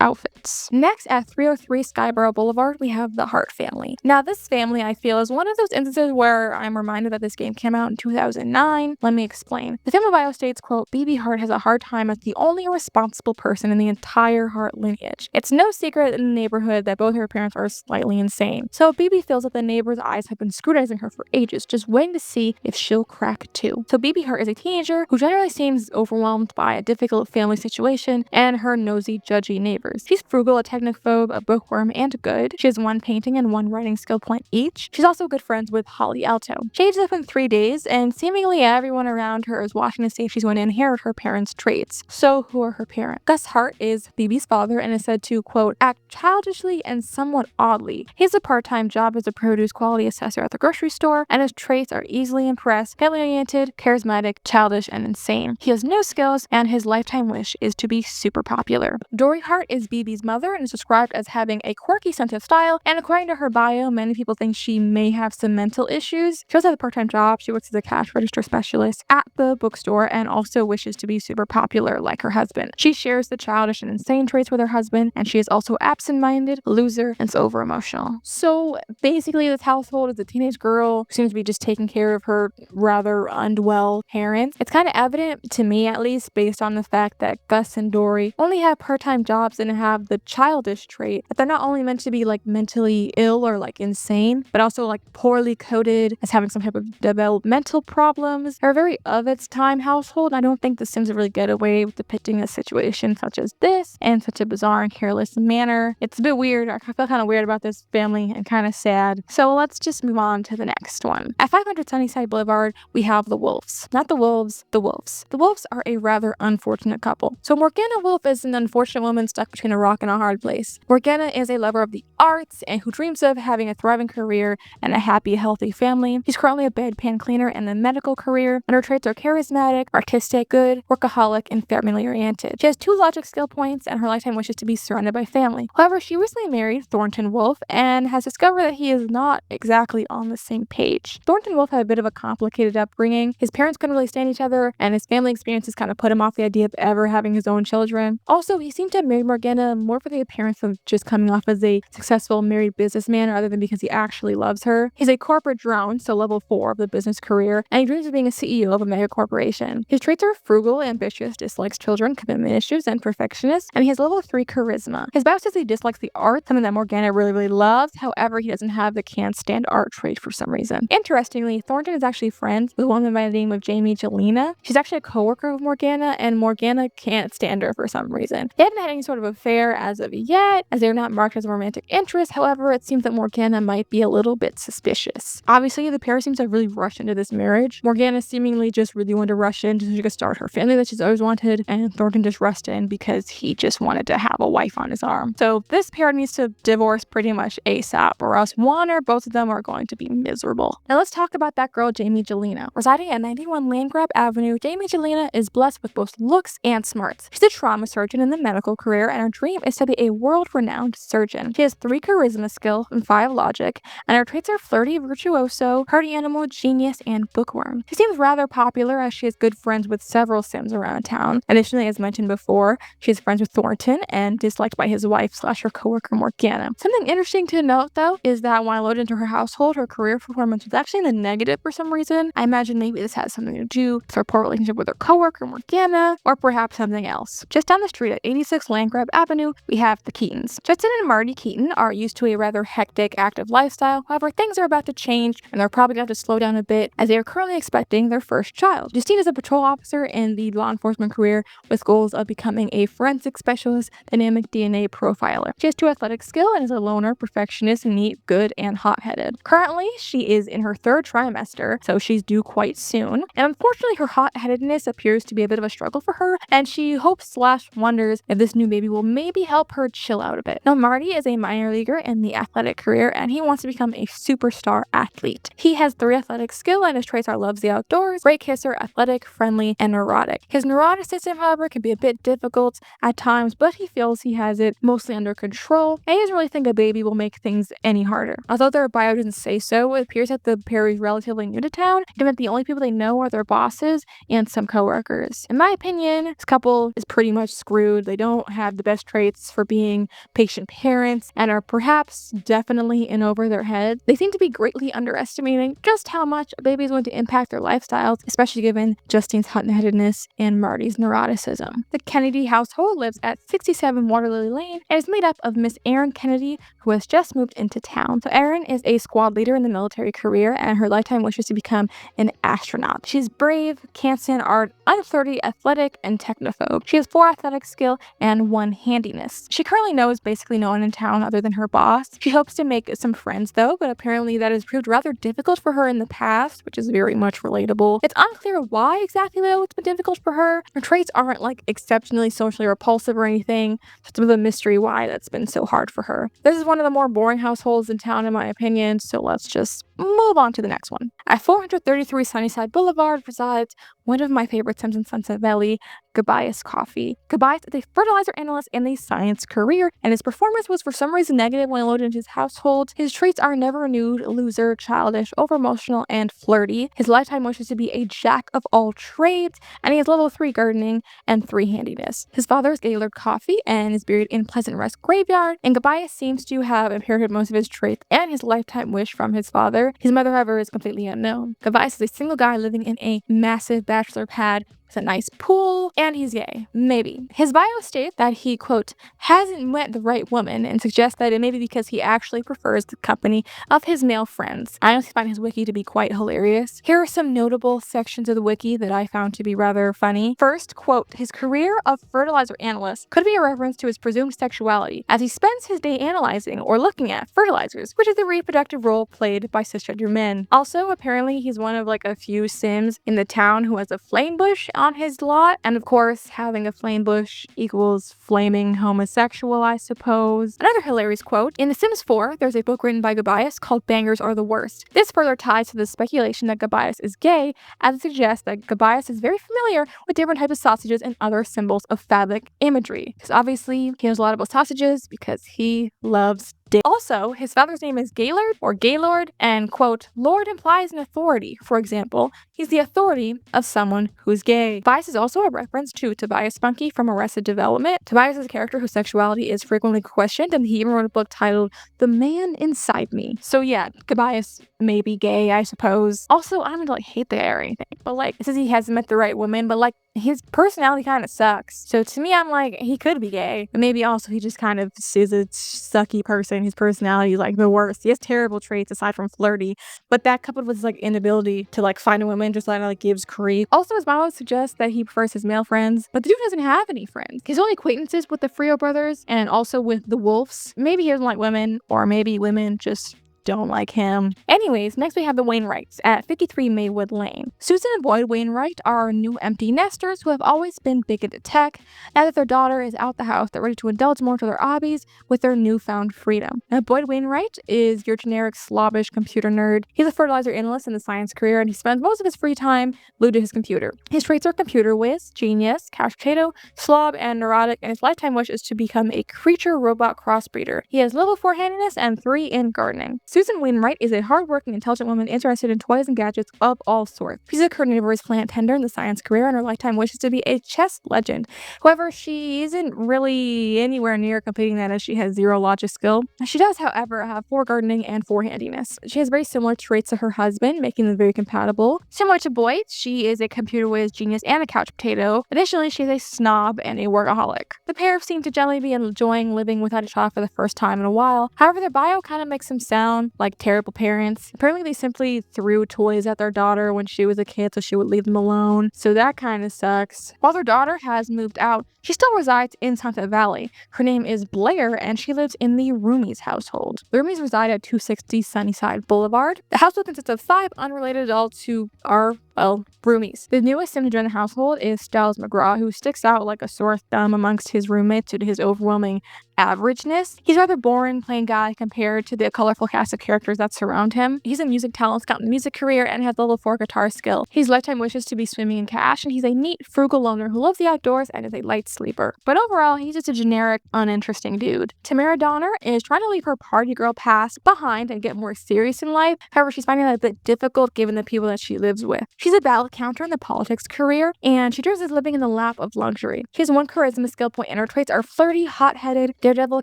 outfits. Next, at 303 Skyborough Boulevard, we have the Hart family. Now, this family, I feel, is one of those instances where I'm reminded that this game came out in 2009. Let me explain. The family bio states, quote, BB Hart has a hard time as the only responsible person in the entire Hart lineage. It's no secret in the neighborhood that both her parents are slightly insane. So BB feels that the neighbor's eyes have been scrutinizing her for ages, just waiting to see if she'll crack too. So BB Hart is a teenager who generally seems overwhelmed by a difficult family situation and her nosy, judgy neighbors. She's frugal, a technophobe, a bookworm, and good. She has 1 painting and 1 writing skill point each. She's also good friends with Holly Alto. She ages up in 3 days, and seemingly everyone around her is watching to see if she's going to inherit her parents' traits. So who are her parents? Gus Hart is BB's father and is said to, quote, act childishly and somewhat oddly. He has a part-time job as a produce quality assessor at the grocery store, and his traits are easily impressed, family-oriented, charismatic, childish, and insane. He has no skills, and his lifetime wish is to be super popular. Dory Hart is BB's mother and is described as having a quirky sense of style, and according to her bio, many people think she may have some mental issues. She also has a part-time job. She works as a cash register specialist at the bookstore and also wishes to be super popular like her husband. She shares the childish and insane traits with her husband, and she is also absent-minded, a loser, and over-emotional. So basically, this household is a teenage girl who seems to be just taking care of her rather unwell parents. It's kind of evident, to me at least, based on the fact that Gus and Dory only have part-time jobs and have the childish trait that they're not only meant to be like mentally ill or like insane, but also like poorly coded as having some type of developmental problems. They're a very of its time household, and I don't think The Sims really get away with depicting a situation such as this in such a bizarre and careless manner. It's a bit weird. I feel kind of weird about this family and kind of sad. So let's just move on to the next one. At 500 Sunnyside Boulevard, we have the Wolves. Not the Wolves, the Wolves. The Wolves are a rather unfortunate couple. So Morgana Wolf is an unfortunate woman stuck between a rock and a hard place. Morgana is a lover of the arts and who dreams of having a thriving career and a happy, healthy family. She's currently a bedpan cleaner in the medical career, and her traits are charismatic, artistic, good, workaholic, and family-oriented. She has 2 logic skill points, and her lifetime wishes to be surrounded by family. However, she recently married Thornton Wolf and has discovered that he is not exactly on the same page. Thornton Wolf had a bit of a complicated upbringing. His parents couldn't really stand each other, and his family experiences kind of put him off the idea of ever having his own children. Also, he seemed to have married Morgana more for the appearance of just coming off as a successful married businessman rather than because he actually loves her. He's a corporate drone, so level 4 of the business career, and he dreams of being a CEO of a mega corporation. His traits are frugal, ambitious, dislikes children, commitment issues, and perfectionist, and he has level 3 charisma. His bio says he dislikes the art, something that Morgana really loves. However, he doesn't have the can't stand art trait for some reason. Interestingly, Thornton is actually friends with a woman by the name of Jamie Jelena. She's actually a co-worker of Morgana, and Morgana can't stand her for some reason. They haven't had any sort of affair as of yet, as they're not marked as a romantic interest. However, it seems that Morgana might be a little bit suspicious. Obviously, the pair seems to have really rushed into this marriage. Morgana seemingly just really wanted to rush in so she could start her family that she's always wanted, and Thornton just rushed in because he just wanted to have a wife on his arm. So this pair needs to divorce pretty much ASAP, or else one or both of them are going to be miserable. Now let's talk about that girl, Jamie Jelena. Residing at 91 Landgraab Avenue, Jamie Jelena is blessed with both looks and smarts. She's a trauma surgeon in the medical career, and her dream is to be a world-renowned surgeon. She has 3 charisma skills and 5 logic, and her traits are flirty, virtuoso, party animal, genius, and bookworm. She seems rather popular as she has good friends with several Sims around town. Additionally, as mentioned before, she is friends with Thornton and disliked by his wife / her coworker Morgana. Something interesting to note though is that when I loaded into her household, her career performance was actually in the negative for some reason. I imagine maybe this has something to do with her poor relationship with with her coworker Morgana, or perhaps something else. Just down the street at 86 Landgraab Avenue, we have the Keatons. Justin and Marty Keaton are used to a rather hectic, active lifestyle. However, things are about to change, and they're probably going to have to slow down a bit as they are currently expecting their first child. Justine is a patrol officer in the law enforcement career with goals of becoming a forensic specialist, dynamic DNA profiler. She has 2 athletic skill and is a loner, perfectionist, neat, good, and hot-headed. Currently, she is in her 3rd trimester, so she's due quite soon. And unfortunately, her hot-headedness appears to be a bit of a struggle for her, and she hopes/wonders if this new baby will maybe help her chill out a bit. Now, Marty is a minor leaguer in the athletic career, and he wants to become a superstar athlete. He has 3 athletic skill, and his traits are loves the outdoors, great kisser, athletic, friendly, and neurotic. His neuroticism, however, can be a bit difficult at times, but he feels he has it mostly under control, and he doesn't really think a baby will make things any harder. Although their bio doesn't say so, it appears that the pair is relatively new to town, and that the only people they know are their bosses and some coworkers. In my opinion, this couple is pretty much screwed. They don't have the best traits for being patient parents and are perhaps definitely in over their head. They seem to be greatly underestimating just how much a baby is going to impact their lifestyles, especially given Justine's hot-headedness and Marty's neuroticism. The Kennedy household lives at 67 Waterlily Lane and is made up of Miss Erin Kennedy, who has just moved into town. So Erin is a squad leader in the military career, and her lifetime wish is to become an astronaut. She's brave, can't stand art, unflirty, athletic, and technophobe. She has 4 athletic skill and 1 handiness. She currently knows basically no one in town other than her boss. She hopes to make some friends though, but apparently that has proved rather difficult for her in the past, which is very much relatable. It's unclear why exactly though it's been difficult for her. Her traits aren't like exceptionally socially repulsive or anything. It's a bit of a mystery why that's been so hard for her. This is one of the more boring households in town in my opinion, so let's just move on to the next one. At 433 Sunnyside Boulevard resides one of my favorite Sims in Sunset Valley, Gobias Coffee. Gobias is a fertilizer analyst in the science career, and his performance was for some reason negative when loaded into his household. His traits are never renewed, loser, childish, over-emotional, and flirty. His lifetime wish is to be a jack of all trades, and he has level 3 gardening and 3 handiness. His father is Gaylord Coffee and is buried in Pleasant Rest Graveyard, and Gobias seems to have inherited most of his traits and his lifetime wish from his father. His mother, however, is completely unknown. Gobias is a single guy living in a massive bachelor pad with a nice pool, and he's gay. Maybe. His bio states that he, quote, hasn't met the right woman, and suggests that it may be because he actually prefers the company of his male friends. I honestly find his wiki to be quite hilarious. Here are some notable sections of the wiki that I found to be rather funny. First, quote, his career of fertilizer analyst could be a reference to his presumed sexuality, as he spends his day analyzing or looking at fertilizers, which is the reproductive role played by cisgender men. Also, apparently he's one of like a few Sims in the town who has a flame bush on his lot, and of course having a flame bush equals flaming homosexual, I suppose. Another hilarious quote, in The Sims 4 there's a book written by Gobias called Bangers Are the Worst. This further ties to the speculation that Gobias is gay, as it suggests that Gobias is very familiar with different types of sausages and other symbols of phallic imagery, because obviously he knows a lot about sausages because he loves dick. Also, his father's name is Gaylord or Gaylord, and quote, Lord implies an authority. For example, he's the authority of someone who's gay. Tobias is also a reference to Tobias Spunky from Arrested Development. Tobias is a character whose sexuality is frequently questioned, and he even wrote a book titled The Man Inside Me. So yeah, Tobias may be gay, I suppose. Also, I don't like hate the guy or anything, but like, it says he hasn't met the right woman, but like, his personality kind of sucks. So to me, I'm like, he could be gay, but maybe also he just kind of is a sucky person. His personality is like the worst. He has terrible traits aside from flirty, but that coupled with his like inability to like find a woman just like gives creep. Also, his bio suggests that he prefers his male friends, but the dude doesn't have any friends. His only acquaintances with the Frio brothers and also with the Wolves. Maybe he doesn't like women, or maybe women just don't like him. Anyways, next we have the Wainwrights at 53 Maywood Lane. Susan and Boyd Wainwright are new empty nesters who have always been big into tech. Now that their daughter is out the house, they're ready to indulge more to their hobbies with their newfound freedom. Now, Boyd Wainwright is your generic slobbish computer nerd. He's a fertilizer analyst in the science career, and he spends most of his free time glued to his computer. His traits are computer whiz, genius, couch potato, slob, and neurotic, and his lifetime wish is to become a creature robot crossbreeder. He has level 4 handiness and 3 in gardening. Susan Wainwright is a hardworking, intelligent woman interested in toys and gadgets of all sorts. She's a carnivorous plant tender in the science career, and her lifetime wishes to be a chess legend. However, she isn't really anywhere near completing that as she has zero logic skill. She does, however, have 4 gardening and 4 handiness. She has very similar traits to her husband, making them very compatible. Similar to Boyd, she is a computer whiz genius and a couch potato. Additionally, she is a snob and a workaholic. The pair seem to generally be enjoying living without a child for the first time in a while. However, their bio kind of makes them sound like terrible parents. Apparently, they simply threw toys at their daughter when she was a kid so she would leave them alone. So that kind of sucks. While their daughter has moved out, she still resides in Sunset Valley. Her name is Blair, and she lives in the Roomies household. The Roomies reside at 260 Sunnyside Boulevard. The household consists of 5 unrelated adults who are, well, roomies. The newest sim to join the household is Styles McGraw, who sticks out like a sore thumb amongst his roommates due to his overwhelming averageness. He's rather boring, plain guy compared to the colorful cast of characters that surround him. He's a music talent scout in the music career and has level 4 guitar skill. His lifetime wishes to be swimming in cash, and he's a neat, frugal loner who loves the outdoors and is a light sleeper. But overall, he's just a generic, uninteresting dude. Tamara Donner is trying to leave her party girl past behind and get more serious in life. However, she's finding that a bit difficult given the people that she lives with. She's a ballot counter in the politics career, and she dreams of living in the lap of luxury. She has 1 charisma skill point, and her traits are flirty, hot-headed, daredevil,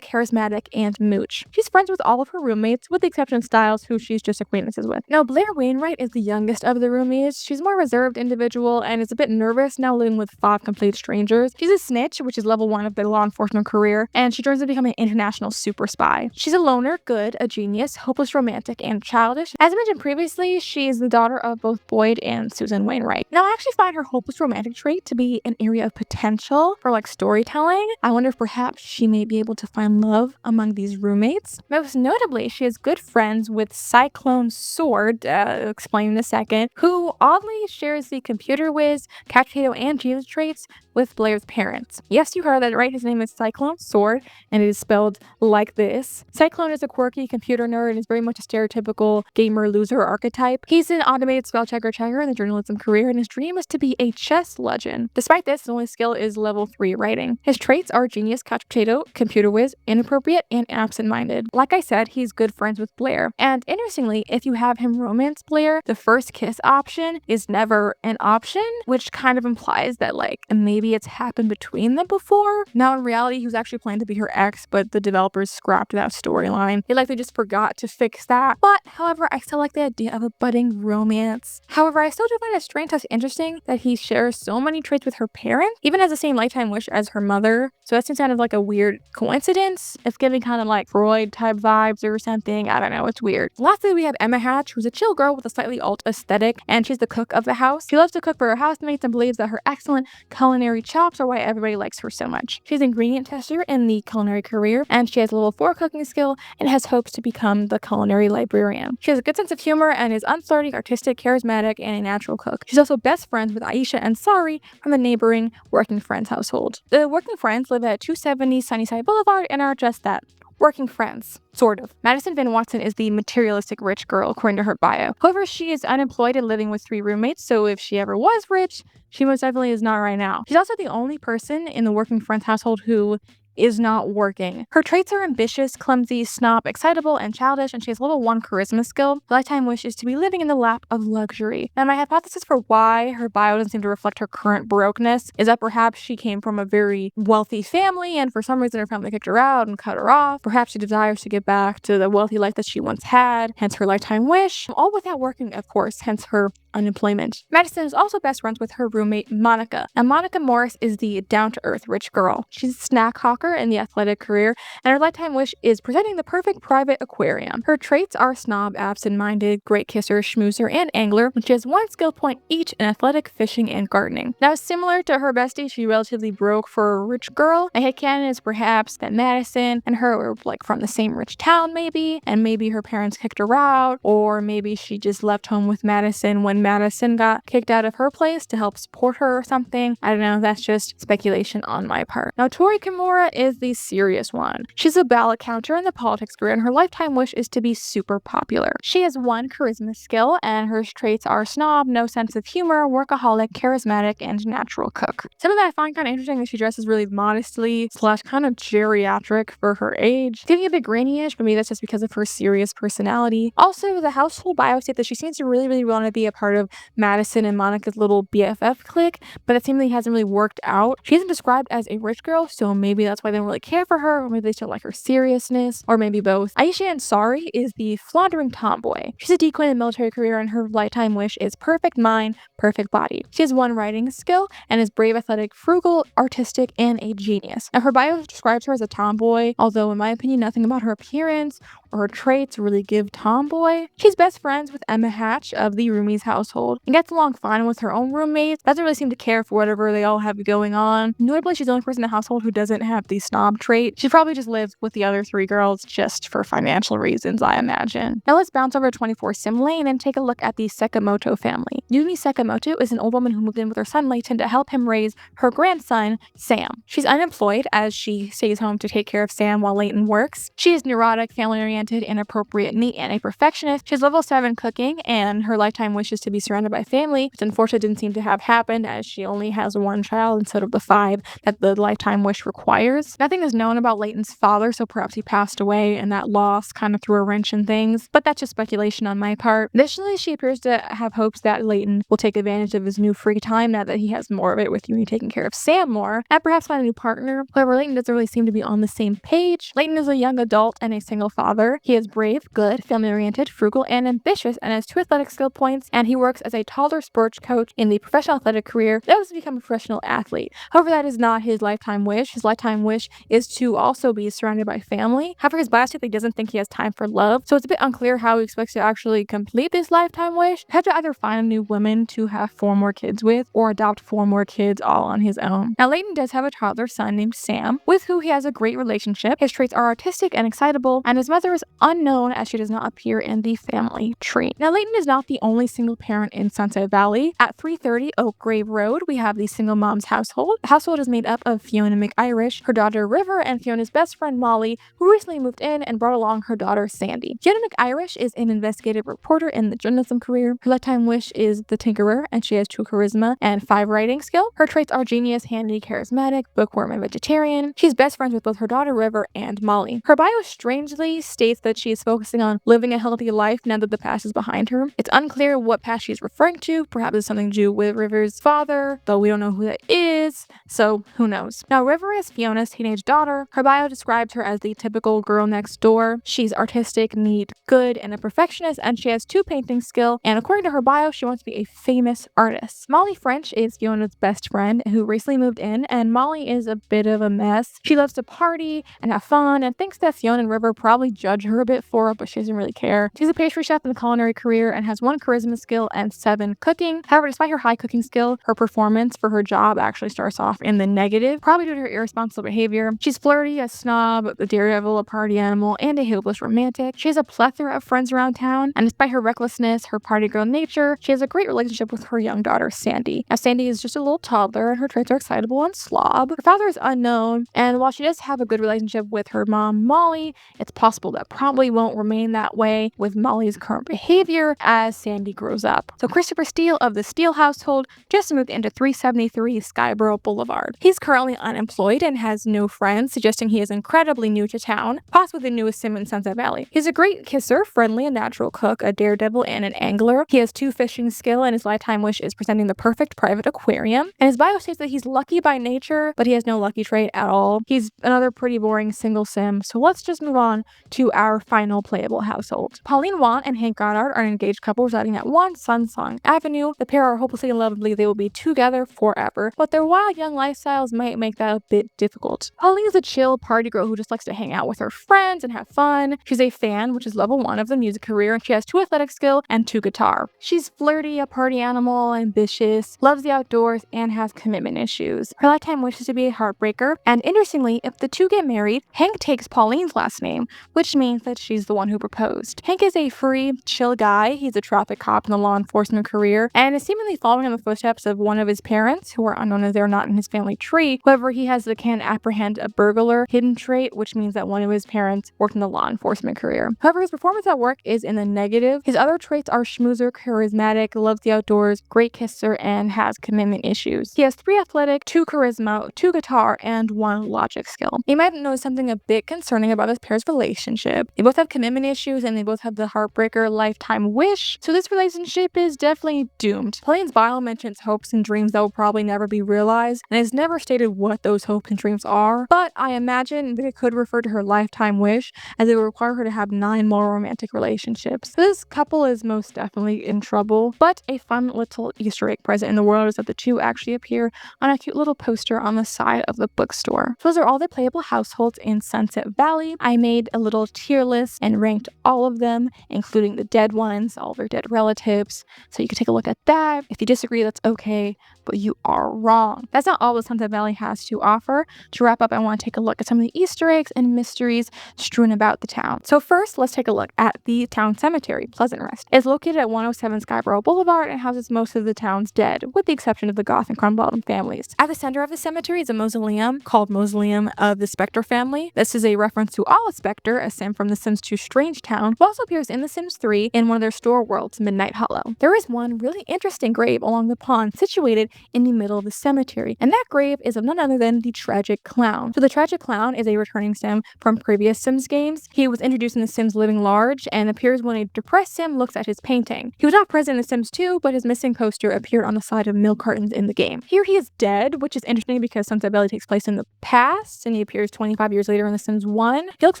charismatic, and mooch. She's friends with all of her roommates, with the exception of Styles, who she's just acquaintances with. Now, Blair Wainwright is the youngest of the roomies. She's a more reserved individual and is a bit nervous now living with 5 complete strangers. She's a snitch, which is level 1 of the law enforcement career, and she dreams of becoming an international super spy. She's a loner, good, a genius, hopeless romantic, and childish. As I mentioned previously, she is the daughter of both Boyd and Susan Wainwright. Now, I actually find her hopeless romantic trait to be an area of potential for storytelling. I wonder if perhaps she may be able to find love among these roommates. Most notably, she is good friends with Cyclone Sword, explain in a second, who oddly shares the computer whiz, couch potato, and genius traits with Blair's parents. Yes, you heard that right. His name is Cyclone Sword, and it is spelled like this. Cyclone is a quirky computer nerd and is very much a stereotypical gamer loser archetype. He's an automated spell checker in the journalism career, and his dream is to be a chess legend. Despite this, his only skill is level 3 writing. His traits are genius, couch potato, computer whiz, inappropriate, and absent-minded. Like I said, he's good friends with Blair. And interestingly, if you have him romance Blair, the first kiss option is never an option, which kind of implies that maybe it's happened between them before. Now in reality, he was actually planning to be her ex, but the developers scrapped that storyline. They likely just forgot to fix that. But however, I still like the idea of a budding romance. However, I still do find it strange and interesting that he shares so many traits with her parents, even has the same lifetime wish as her mother. So that seems kind of like a weird coincidence. It's giving kind of like Freud type vibes or something. I don't know, it's weird. Lastly, we have Emma Hatch, who's a chill girl with a slightly alt aesthetic, and she's the cook of the house. She loves to cook for her housemates and believes that her excellent culinary chops are why everybody likes her so much. She's an ingredient tester in the culinary career, and she has level 4 cooking skill and has hopes to become the culinary librarian. She has a good sense of humor and is unflirty, artistic, charismatic, and a natural cook. She's also best friends with Aisha and Sari from the neighboring Working Friends household. The Working Friends live at 270 Sunnyside Boulevard and are just that. Working friends. Sort of. Madison Van Watson is the materialistic rich girl, according to her bio. However, she is unemployed and living with 3 roommates, so if she ever was rich, she most definitely is not right now. She's also the only person in the Working Friends household who is not working. Her traits are ambitious, clumsy, snob, excitable, and childish, and she has level 1 charisma skill. Her lifetime wish is to be living in the lap of luxury. Now, my hypothesis for why her bio doesn't seem to reflect her current brokenness is that perhaps she came from a very wealthy family, and for some reason her family kicked her out and cut her off. Perhaps she desires to get back to the wealthy life that she once had, hence her lifetime wish, all without working, of course, hence her unemployment. Madison is also best friends with her roommate Monica. Now, Monica Morris is the down-to-earth rich girl. She's a snack hawker in the athletic career, and her lifetime wish is presenting the perfect private aquarium. Her traits are snob, absent-minded, great kisser, schmoozer, and angler, and she has 1 skill point each in athletic, fishing, and gardening. Now, similar to her bestie, she's relatively broke for a rich girl. My headcanon is perhaps that Madison and her were from the same rich town maybe, and maybe her parents kicked her out, or maybe she just left home with Madison when when Madison got kicked out of her place to help support her or something. I don't know, that's just speculation on my part. Now, Tori Kimura is the serious one. She's a ballot counter in the politics career, and her lifetime wish is to be super popular. She has one charisma skill, and her traits are snob, no sense of humor, workaholic, charismatic, and natural cook. Something that I find kind of interesting is she dresses really modestly / kind of geriatric for her age. Feeling a bit granny-ish, but maybe that's just because of her serious personality. Also, the household bio state that she seems to really want to be a part of Madison and Monica's little BFF clique, but it seemingly hasn't really worked out. She isn't described as a rich girl, so maybe that's why they don't really care for her, or maybe they still like her seriousness, or maybe both. Aisha Ansari is the floundering tomboy. She's a decoy in a military career, and her lifetime wish is perfect mind, perfect body. She has one writing skill and is brave, athletic, frugal, artistic, and a genius. Now, her bio describes her as a tomboy, although in my opinion, nothing about her appearance or her traits really give tomboy. She's best friends with Emma Hatch of the Roomies household and gets along fine with her own roommates. Doesn't really seem to care for whatever they all have going on. Notably, she's the only person in the household who doesn't have the snob trait. She probably just lives with the other three girls just for financial reasons, I imagine. Now let's bounce over to 24 Sim Lane and take a look at the Sakamoto family. Yumi Sakamoto is an old woman who moved in with her son Layton to help him raise her grandson, Sam. She's unemployed as she stays home to take care of Sam while Layton works. She is neurotic, family-oriented, inappropriate, neat, and a perfectionist. She's level 7 cooking, and her lifetime wish is to be surrounded by family, which unfortunately didn't seem to have happened as she only has one child instead of the 5 that the lifetime wish requires. Nothing is known about Layton's father, so perhaps he passed away and that loss kind of threw a wrench in things, but that's just speculation on my part. Additionally, she appears to have hopes that Layton will take advantage of his new free time now that he has more of it with Yumi taking care of Sam more, and perhaps find a new partner. However, Layton doesn't really seem to be on the same page. Layton is a young adult and a single father. He is brave, good, family-oriented, frugal, and ambitious, and has 2 athletic skill points, and he works as a toddler sports coach in the professional athletic career that was to become a professional athlete. However, that is not his lifetime wish. His lifetime wish is to also be surrounded by family. However, his bio states he doesn't think he has time for love, so it's a bit unclear how he expects to actually complete this lifetime wish. He'll have to either find a new woman to have 4 more kids with, or adopt 4 more kids all on his own. Now, Layton does have a toddler son named Sam, with who he has a great relationship. His traits are artistic and excitable, and his mother is unknown as she does not appear in the family tree. Now, Layton is not the only single parent in Sunset Valley. At 330 Oak Grove Road, we have the single mom's household. The household is made up of Fiona McIrish, her daughter River, and Fiona's best friend Molly, who recently moved in and brought along her daughter Sandy. Fiona McIrish is an investigative reporter in the journalism career. Her lifetime wish is the Tinkerer, and she has 2 charisma and 5 writing skill. Her traits are genius, handy, charismatic, bookworm, and vegetarian. She's best friends with both her daughter River and Molly. Her bio strangely states that she is focusing on living a healthy life now that the past is behind her. It's unclear what past she is referring to. Perhaps it's something to do with River's father, though we don't know who that is, so who knows. Now, River is Fiona's teenage daughter. Her bio describes her as the typical girl next door. She's artistic, neat, good, and a perfectionist, and she has 2 painting skill, and according to her bio, she wants to be a famous artist. Molly French is Fiona's best friend who recently moved in, and Molly is a bit of a mess. She loves to party and have fun, and thinks that Fiona and River probably judge her a bit for it, but she doesn't really care. She's a pastry chef in the culinary career and has 1 charisma skill and 7 cooking. However, despite her high cooking skill, her performance for her job actually starts off in the negative, probably due to her irresponsible behavior. She's flirty, a snob, a daredevil, a party animal, and a hopeless romantic. She has a plethora of friends around town, and despite her recklessness, her party girl nature, she has a great relationship with her young daughter, Sandy. Now, Sandy is just a little toddler, and her traits are excitable and slob. Her father is unknown, and while she does have a good relationship with her mom, Molly, it's possible that probably won't remain that way with Molly's current behavior as Sandy grows up. So Christopher Steele of the Steele household just moved into 373 Skyboro Boulevard. He's currently unemployed and has no friends, suggesting he is incredibly new to town, possibly the newest sim in Sunset Valley. He's a great kisser, friendly and natural cook, a daredevil, and an angler. He has 2 fishing skill, and his lifetime wish is presenting the perfect private aquarium. And his bio states that he's lucky by nature, but he has no lucky trait at all. He's another pretty boring single sim, so let's just move on to our final playable household. Pauline Wan and Hank Goddard are an engaged couple residing at 1 Sunsong Avenue. The pair are hopelessly in love and believe they will be together forever, but their wild young lifestyles might make that a bit difficult. Pauline is a chill party girl who just likes to hang out with her friends and have fun. She's a fan, which is level 1 of the music career, and she has 2 athletic skill and 2 guitar. She's flirty, a party animal, ambitious, loves the outdoors, and has commitment issues. Her lifetime wish is to be a heartbreaker, and interestingly, if the 2 get married, Hank takes Pauline's last name, which means that she's the one who proposed. Hank is a free, chill guy. He's a traffic cop in the law enforcement career and is seemingly following in the footsteps of one of his parents, who are unknown as they're not in his family tree. However, he has the can apprehend a burglar hidden trait, which means that one of his parents worked in the law enforcement career. However, his performance at work is in the negative. His other traits are schmoozer, charismatic, loves the outdoors, great kisser, and has commitment issues. He has 3 athletic, 2 charisma, 2 guitar, and 1 logic skill. You might notice something a bit concerning about this pair's relationship. They both have commitment issues and they both have the heartbreaker lifetime wish, so this relationship is definitely doomed. Plains Bio mentions hopes and dreams that will probably never be realized, and has never stated what those hopes and dreams are, but I imagine they could refer to her lifetime wish, as it would require her to have 9 more romantic relationships. So this couple is most definitely in trouble, but a fun little Easter egg present in the world is that the two actually appear on a cute little poster on the side of the bookstore. So those are all the playable households in Sunset Valley. I made a little tier list and ranked all of them, including the dead ones, all their dead relatives, so you can take a look at that. If you disagree, that's okay, but you are wrong. That's not all the Sunset Valley has to offer. To wrap up, I want to take a look at some of the Easter eggs and mysteries strewn about the town. So first, let's take a look at the town cemetery, Pleasant Rest. It's located at 107 Skyborough Boulevard and houses most of the town's dead, with the exception of the Goth and Crumboltham families. At the center of the cemetery is a mausoleum called Mausoleum of the Spectre family. This is a reference to All Spectre, a sim from The Sims 2 Strange Town, who also appears in The Sims 3 in one of their store worlds, Midnight Hollow. There is one really interesting grave along the pond situated in the middle of the cemetery, and that grave is of none other than the Tragic Clown. So the Tragic Clown is a returning sim from previous Sims games. He was introduced in The Sims Living Large and appears when a depressed sim looks at his painting. He was not present in The Sims 2, but his missing poster appeared on the side of milk cartons in the game. Here he is dead, which is interesting because Sunset Valley takes place in the past, and he appears 25 years later in The Sims 1. He looks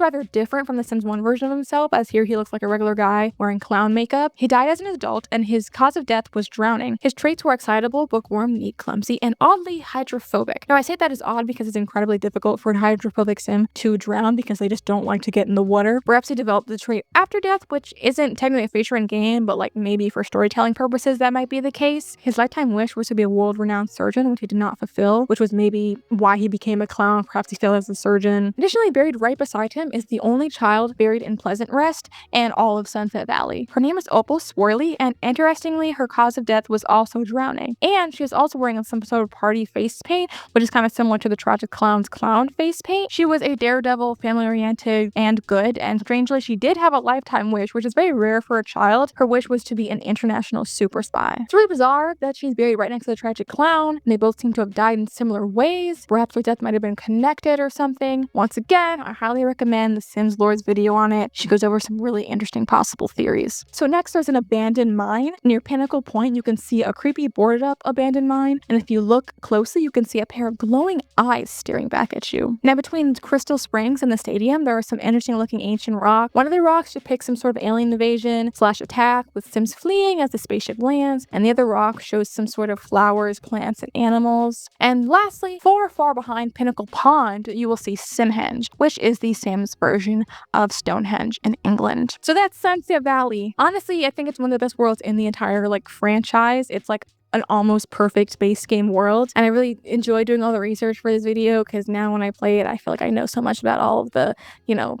rather different from The Sims 1 version of himself, as here he looks like a regular guy wearing clown makeup. He died as an adult, and his cause of death was drowning. His traits were excitable, bookworm, neat, clumsy, and oddly hydrophobic. Now, I say that is odd because it's incredibly difficult for a hydrophobic sim to drown because they just don't like to get in the water. Perhaps he developed the trait after death, which isn't technically a feature in game, but like maybe for storytelling purposes that might be the case. His lifetime wish was to be a world-renowned surgeon, which he did not fulfill, which was maybe why he became a clown. Perhaps he failed as a surgeon. Additionally, buried right beside him is the only child buried in Pleasant Rest and all of Sunset Valley. Her name is Opal Swirly, and interestingly, her cause of death was also drowning. And she is also wearing some sort of party face paint, which is kind of similar to the Tragic Clown's clown face paint. She was a daredevil, family-oriented, and good, and strangely, she did have a lifetime wish, which is very rare for a child. Her wish was to be an international super spy. It's really bizarre that she's buried right next to the Tragic Clown, and they both seem to have died in similar ways. Perhaps their death might have been connected or something. Once again, I highly recommend the Sims Lore's video on it. She goes over some really interesting possible theories. So next, there's an abandoned mine. Near Pinnacle Point, you can see a creepy boarded up abandoned mine, and if you look closely, you can see a pair of glowing eyes staring back at you. Now, between Crystal Springs and the stadium, there are some interesting looking ancient rocks. One of the rocks depicts some sort of alien invasion / attack with Sims fleeing as the spaceship lands, and the other rock shows some sort of flowers, plants, and animals. And lastly, far behind Pinnacle Pond, you will see Simhenge, which is the Sims version of Stonehenge in England. So that's Sunset Valley. Honestly, I think it's one of the best worlds in the entire franchise. It's like an almost perfect base game world, and I really enjoy doing all the research for this video because now when I play it, I feel like I know so much about all of the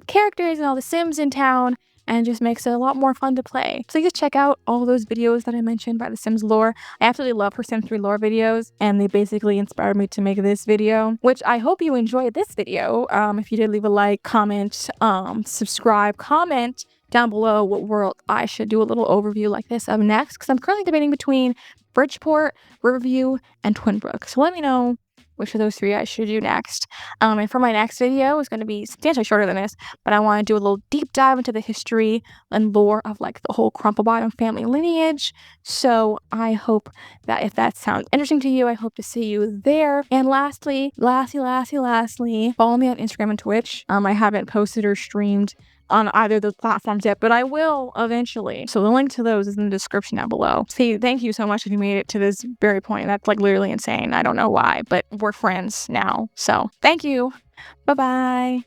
characters and all the Sims in town, and it just makes it a lot more fun to play. So just check out all those videos that I mentioned by the Sims Lore. I absolutely love her Sims 3 lore videos, and they basically inspired me to make this video, which I hope you enjoyed this video. If you did, leave a like, comment, subscribe, comment down below what world I should do a little overview like this of next, because I'm currently debating between Bridgeport, Riverview, and Twinbrook. So let me know which of those 3 I should do next. And for my next video, it's going to be substantially shorter than this, but I want to do a little deep dive into the history and lore of the whole Crumplebottom family lineage. So I hope that if that sounds interesting to you, I hope to see you there. And lastly, follow me on Instagram and Twitch. I haven't posted or streamed on either of those platforms yet, but I will eventually. So the link to those is in the description down below. See, thank you so much if you made it to this very point. That's literally insane. I don't know why, but we're friends now. So thank you. Bye-bye.